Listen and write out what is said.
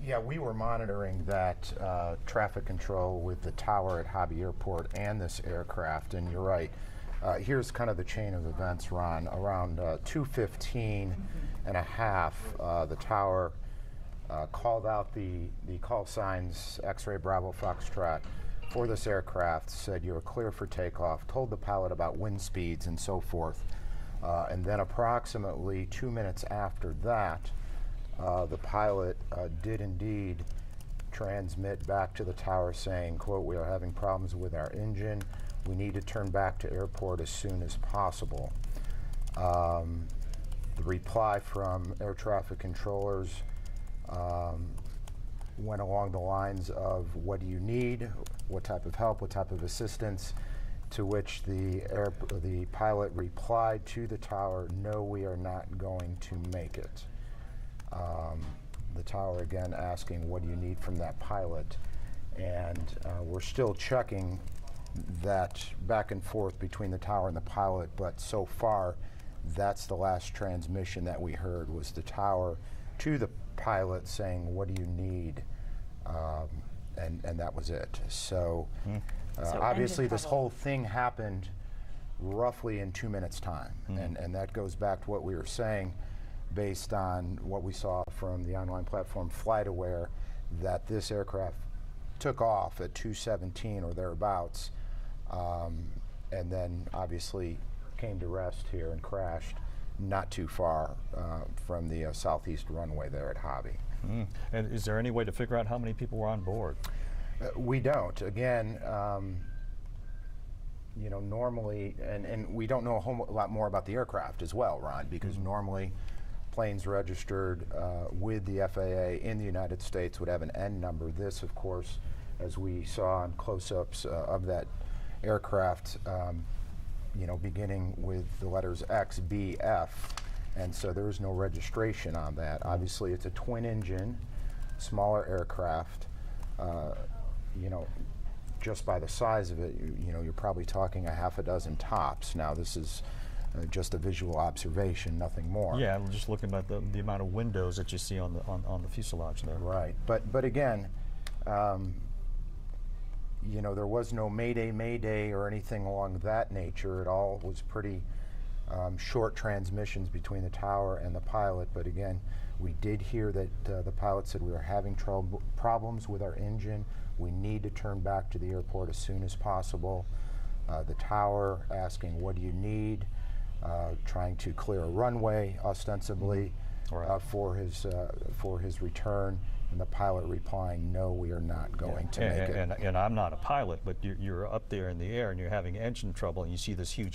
Yeah, we were monitoring that traffic control with the tower at Hobby Airport and this aircraft, and you're right. Here's kind of the chain of events, Ron. Around 2:15 and a half, the tower called out the call signs, X-ray Bravo Foxtrot, for this aircraft, said you were clear for takeoff, told the pilot about wind speeds and so forth. And then approximately 2 minutes after that, the pilot did indeed transmit back to the tower saying, quote, "We are having problems with our engine. We need to turn back to airport as soon as possible." The reply from air traffic controllers went along the lines of, "What do you need? What type of help? What type of assistance?" To which the pilot replied to the tower, "No, we are not going to make it." The tower again asking, "What do you need from that pilot?" And we're still checking that back and forth between the tower and the pilot, but so far that's the last transmission that we heard, was the tower to the pilot saying, "What do you need?" And that was it. So, obviously this whole thing happened roughly in 2 minutes time. And that goes back to what we were saying based on what we saw from the online platform FlightAware, that this aircraft took off at 2:17 or thereabouts, and then obviously came to rest here and crashed not too far from the southeast runway there at Hobby. And is there any way to figure out how many people were on board? We don't. Again, you know, normally, and we don't know a whole lot more about the aircraft as well, Ron, because normally planes registered with the FAA in the United States would have an N number. This, of course, as we saw in close-ups of that aircraft, you know, beginning with the letters XBF, and so there is no registration on that. Obviously, it's a twin-engine, smaller aircraft. You know, just by the size of it, you know, you're probably talking a half a dozen tops. Now, this is just a visual observation, nothing more. Yeah, I'm just looking at the amount of windows that you see on the fuselage there. Right, but again, you know, there was no Mayday or anything along that nature. It all was pretty short transmissions between the tower and the pilot. But again, we did hear that the pilot said, "We are having problems with our engine. We need to turn back to the airport as soon as possible." The tower asking, "What do you need?" Trying to clear a runway, ostensibly, for his return, and the pilot replying, "No, we are not going to make it." And I'm not a pilot, but you're up there in the air and you're having engine trouble, and you see this huge